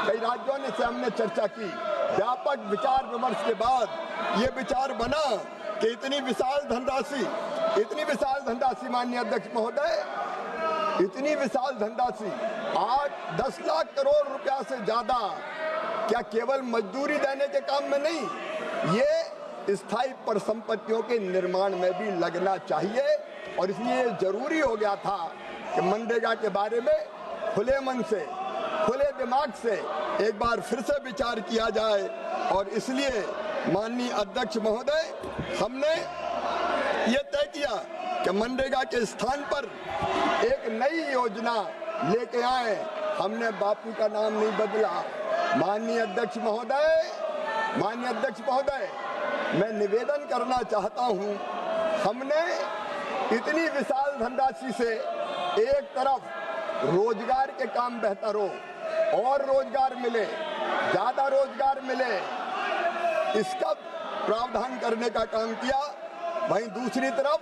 कई राज्यों ने से हमने चर्चा की। व्यापक विचार विमर्श के बाद ये विचार बना कि इतनी विशाल धनराशि माननीय अध्यक्ष महोदय, इतनी विशाल धनराशि 8-10 लाख करोड़ रुपया से ज्यादा क्या केवल मजदूरी देने के काम में नहीं, ये स्थायी परिसंपत्तियों के निर्माण में भी लगना चाहिए। और इसलिए जरूरी हो गया था कि मनरेगा के बारे में खुले मन से, खुले दिमाग से एक बार फिर से विचार किया जाए। और इसलिए माननीय अध्यक्ष महोदय, हमने ये तय किया कि मनरेगा के स्थान पर एक नई योजना लेके आए। हमने बापू का नाम नहीं बदला। माननीय अध्यक्ष महोदय, मैं निवेदन करना चाहता हूं, हमने इतनी विशाल धनराशि से एक तरफ रोजगार के काम बेहतर हो और रोजगार मिले, ज्यादा रोजगार मिले, इसका प्रावधान करने का काम किया। वहीं दूसरी तरफ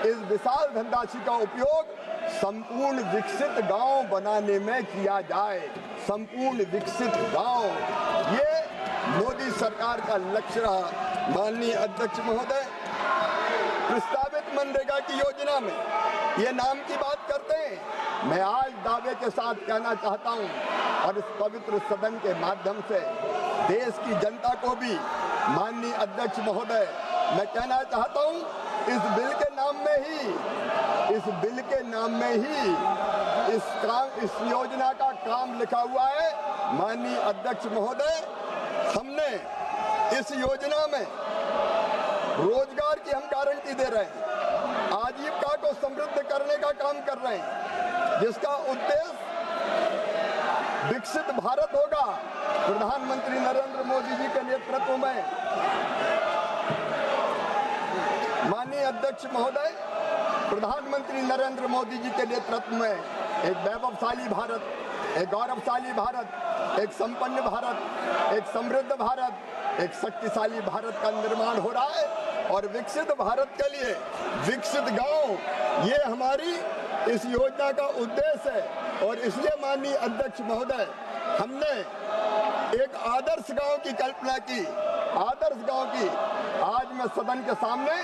इस विशाल धनराशि का उपयोग संपूर्ण विकसित गांव बनाने में किया जाए। संपूर्ण विकसित गांव, ये मोदी सरकार का लक्ष्य रहा। माननीय अध्यक्ष महोदय, प्रस्तावित मनरेगा की योजना में ये नाम की बात करते हैं। मैं आज दावे के साथ कहना चाहता हूं और इस पवित्र सदन के माध्यम से देश की जनता को भी, माननीय अध्यक्ष महोदय, मैं कहना चाहता हूं, इस बिल के नाम में ही इस योजना का काम लिखा हुआ है। माननीय अध्यक्ष महोदय, हमने इस योजना में रोजगार की हम गारंटी दे रहे हैं, आजीविका को समृद्ध करने का काम कर रहे हैं, जिसका उद्देश्य विकसित भारत होगा। प्रधानमंत्री नरेंद्र मोदी जी के नेतृत्व में, माननीय अध्यक्ष महोदय, प्रधानमंत्री नरेंद्र मोदी जी के नेतृत्व में एक वैभवशाली भारत, एक गौरवशाली भारत, एक संपन्न भारत, एक समृद्ध भारत, एक शक्तिशाली भारत का निर्माण हो रहा है। और विकसित भारत के लिए विकसित गांव, ये हमारी इस योजना का उद्देश्य है। और इसलिए माननीय अध्यक्ष महोदय, हमने एक आदर्श गांव की कल्पना की। आदर्श गांव की आज मैं सदन के सामने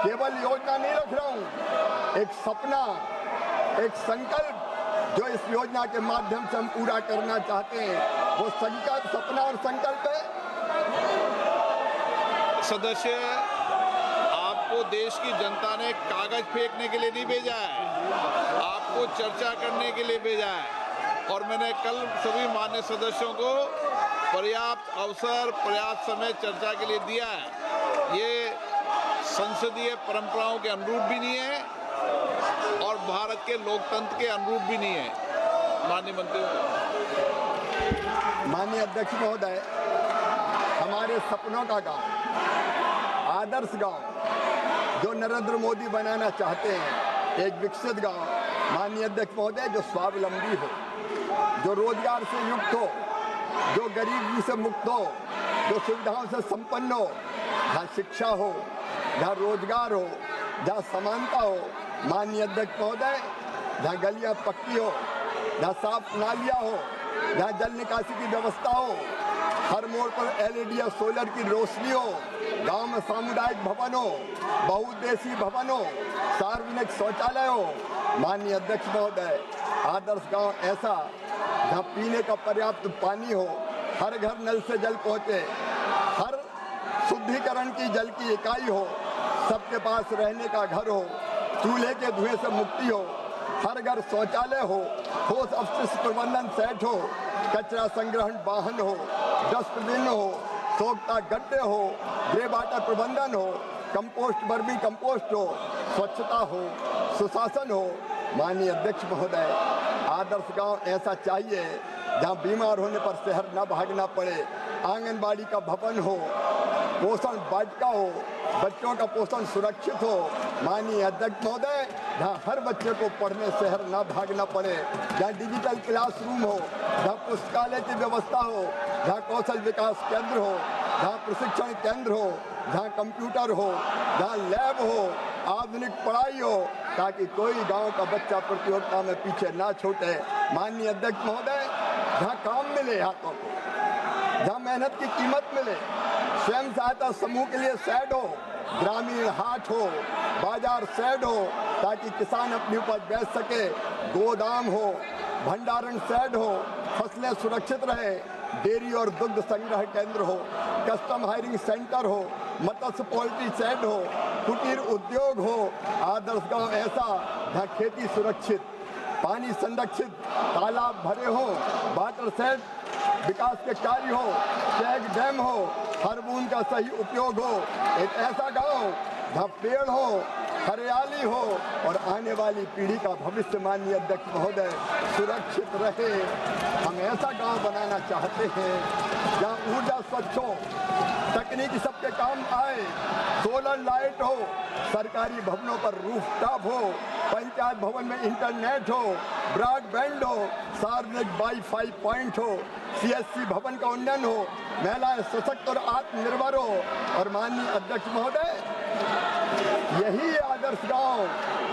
केवल योजना नहीं रख रहा हूं, एक सपना, एक संकल्प जो इस योजना के माध्यम से हम पूरा करना चाहते हैं, वो संकल्प, सपना और संकल्प है। सदस्य, आपको देश की जनता ने कागज फेंकने के लिए नहीं भेजा है, आपको चर्चा करने के लिए भेजा है। और मैंने कल सभी मान्य सदस्यों को पर्याप्त अवसर, पर्याप्त समय चर्चा के लिए दिया है। ये संसदीय परंपराओं के अनुरूप भी नहीं है और भारत के लोकतंत्र के अनुरूप भी नहीं है। माननीय मंत्री, माननीय अध्यक्ष महोदय, हमारे सपनों का गांव, आदर्श गांव जो नरेंद्र मोदी बनाना चाहते हैं, एक विकसित गांव, माननीय अध्यक्ष महोदय, जो स्वावलंबी हो, जो रोजगार से युक्त हो, जो गरीबी से मुक्त हो, जो सुविधाओं से संपन्न हो, जहाँ शिक्षा हो, जहाँ रोजगार हो, जहाँ समानता हो। माननीय अध्यक्ष महोदय, जहाँ गलियाँ पक्की हो, जहाँ साफ नालियाँ हो, जहाँ जल निकासी की व्यवस्था हो, हर मोड़ पर LED या सोलर की रोशनी हो, गांव में सामुदायिक भवन हो, बहुउद्देशीय भवन हो, सार्वजनिक शौचालय हो। माननीय अध्यक्ष महोदय, आदर्श गांव ऐसा जहाँ पीने का पर्याप्त पानी हो, हर घर नल से जल पहुँचे, हर शुद्धिकरण की जल की इकाई हो, सबके पास रहने का घर हो, चूल्हे के धुएं से मुक्ति हो, हर घर शौचालय हो, ठोस अपशिष्ट प्रबंधन सेट हो, कचरा संग्रहण वाहन हो, डस्टबिन हो, सोखता गड्ढे हो, ग्रे वाटर प्रबंधन हो, कंपोस्ट, वर्मी कंपोस्ट हो, स्वच्छता हो, सुशासन हो। माननीय अध्यक्ष महोदय, आदर्श गांव ऐसा चाहिए जहां बीमार होने पर शहर न भागना पड़े, आंगनबाड़ी का भवन हो, पोषण वाटिका हो, बच्चों का पोषण सुरक्षित हो। माननीय अध्यक्ष महोदय, जहाँ हर बच्चे को पढ़ने शहर न भागना पड़े, जहाँ डिजिटल क्लासरूम हो, जहाँ पुस्तकालय की व्यवस्था हो, जहाँ कौशल विकास केंद्र हो, जहाँ प्रशिक्षण केंद्र हो, जहाँ कंप्यूटर हो, जहाँ लैब हो, आधुनिक पढ़ाई हो, ताकि कोई गांव का बच्चा प्रतियोगिता में पीछे ना छूटे। माननीय अध्यक्ष महोदय, जहाँ काम मिले हाथों को, जहाँ मेहनत की कीमत मिले, स्वयं सहायता समूह के लिए शेड हो, ग्रामीण हाट हो, बाजार शेड हो ताकि किसान अपनी उपज बेच सके, गोदाम हो, भंडारण शेड हो, फसलें सुरक्षित रहे, डेयरी और दुग्ध संग्रह केंद्र हो, कस्टम हायरिंग सेंटर हो, मत्स्य पोल्ट्री शेड हो, कुटीर उद्योग हो, आदर्श गांव ऐसा जहाँ खेती सुरक्षित, पानी संरक्षित, तालाब भरे हो, वाटर शेड विकास के कार्य हो, चेक डैम हो, हर बूंद का सही उपयोग हो, एक ऐसा गांव जहाँ पेड़ हो, हरियाली हो और आने वाली पीढ़ी का भविष्य माननीय अध्यक्ष महोदय सुरक्षित रहे। हम ऐसा गांव बनाना चाहते हैं जहाँ ऊर्जा स्वच्छ हो, तकनीकी सबके काम आए, सोलर लाइट हो, सरकारी भवनों पर रूफटॉप हो, पंचायत भवन में इंटरनेट हो, ब्रॉडबैंड हो, सार्वजनिक वाईफाई पॉइंट हो, सीएससी भवन का उन्नयन हो, महिलाएं सशक्त और आत्मनिर्भर हो। और माननीय अध्यक्ष महोदय, यही आदर्श गांव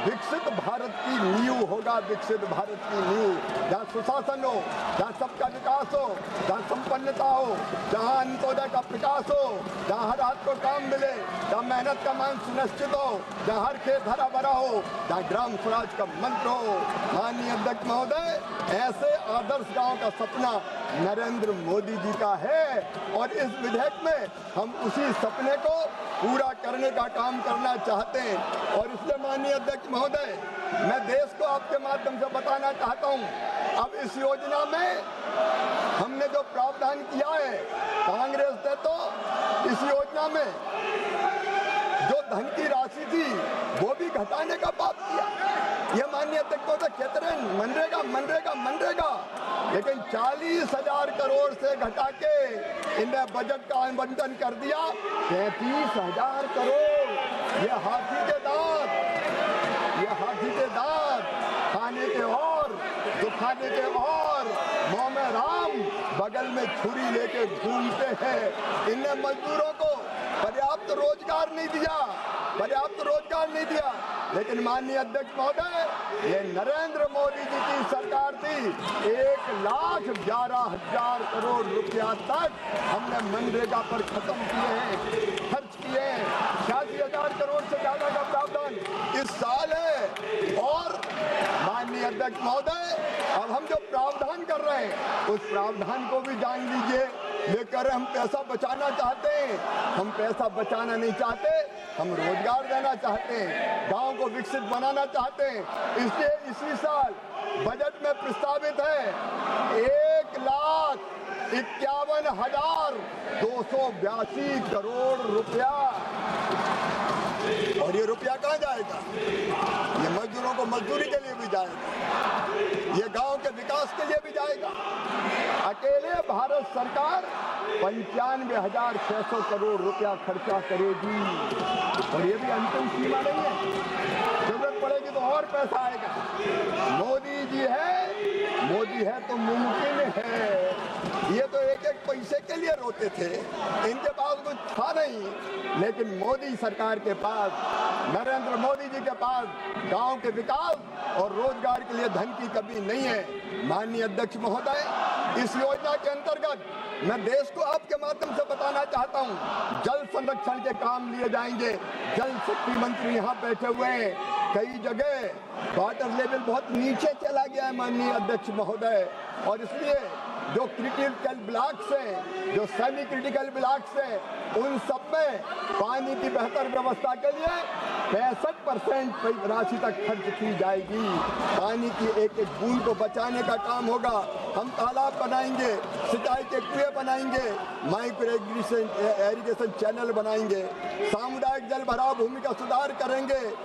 विकसित भारत की नींव होगा, विकसित भारत की नींव जहाँ सुशासन हो, जहाँ सबका विकास हो, जहाँ संपन्नता हो, जहाँ अंत्योदय का प्रकाश हो, जहाँ हर हाथ को काम मिले, जहाँ मेहनत का मान सुनिश्चित हो, जहाँ हर खेत हरा भरा हो, जहाँ ग्राम स्वराज का मंत्र हो। माननीय अध्यक्ष महोदय, ऐसे आदर्श गांव का सपना नरेंद्र मोदी जी का है और इस विधेयक में हम उसी सपने को पूरा करने का काम करना चाहते हैं। और इसलिए माननीय अध्यक्ष महोदय, मैं देश को आपके माध्यम से बताना चाहता हूं, अब इस योजना में हमने जो प्रावधान किया है, कांग्रेस ने तो इस योजना में जो धन की राशि थी वो भी घटाने का पाप किया। ये माननीय अध्यक्ष महोदय कहते रहे मनरेगा मनरेगा मनरेगा, लेकिन 40,000 करोड़ से घटा के इन्हें बजट का आवंटन कर दिया 33,000 करोड़। ये हाथी के दांत, ये हाथी के दांत खाने के और दुखाने के और, मुंह में राम बगल में छुरी लेके घूमते हैं। इन्हें मजदूरों को पर्याप्त रोजगार नहीं दिया, पर्याप्त रोजगार नहीं दिया। लेकिन माननीय अध्यक्ष महोदय, ये नरेंद्र मोदी जी की सरकार थी, 1,11,000 करोड़ रुपया तक हमने मनरेगा पर खत्म किए हैं, खर्च किए हैं। 86,000 करोड़ से ज्यादा का प्रावधान इस साल है। और माननीय अध्यक्ष महोदय, अब हम जो प्रावधान कर रहे हैं उस प्रावधान को भी जान लीजिए। लेकर हम पैसा बचाना चाहते हैं, हम पैसा बचाना नहीं चाहते, हम रोजगार देना चाहते हैं, गांव को विकसित बनाना चाहते हैं। इसलिए इसी साल बजट में प्रस्तावित है 1,51,282 करोड़ रुपया। और ये रुपया कहाँ जाएगा? ये मजदूरों को मजदूरी के लिए भी जाएगा, ये गांव के विकास के लिए भी जाएगा। अकेले भारत सरकार 95,600 करोड़ रुपया खर्चा करेगी। और ये भी अंतिम सीमा नहीं है, जरूरत पड़ेगी तो और पैसा आएगा। मोदी जी है, मोदी है तो मुमकिन है। ये तो एक एक पैसे के लिए रोते थे, इनके पास कुछ था नहीं, लेकिन मोदी सरकार के पास, नरेंद्र मोदी जी के पास गांव के विकास और रोजगार के लिए धन की कमी नहीं है। माननीय अध्यक्ष महोदय, इस योजना के अंतर्गत मैं देश को आपके माध्यम से बताना चाहता हूं, जल संरक्षण के काम लिए जाएंगे। जल शक्ति मंत्री यहाँ बैठे हुए हैं, कई जगह वाटर लेवल बहुत नीचे चला गया है माननीय अध्यक्ष महोदय, और इसलिए जो क्रिटिकल ब्लॉक्स हैं, जो सेमी क्रिटिकल ब्लॉक्स हैं, उन सब में पानी की बेहतर व्यवस्था के लिए 65% राशि तक खर्च की जाएगी। पानी की एक एक बूंद को बचाने का काम होगा। हम तालाब बनाएंगे, सिंचाई के कुएं बनाएंगे, माइक्रो इरिगेशन चैनल बनाएंगे, सामुदायिक जल भराव भूमि का सुधार करेंगे।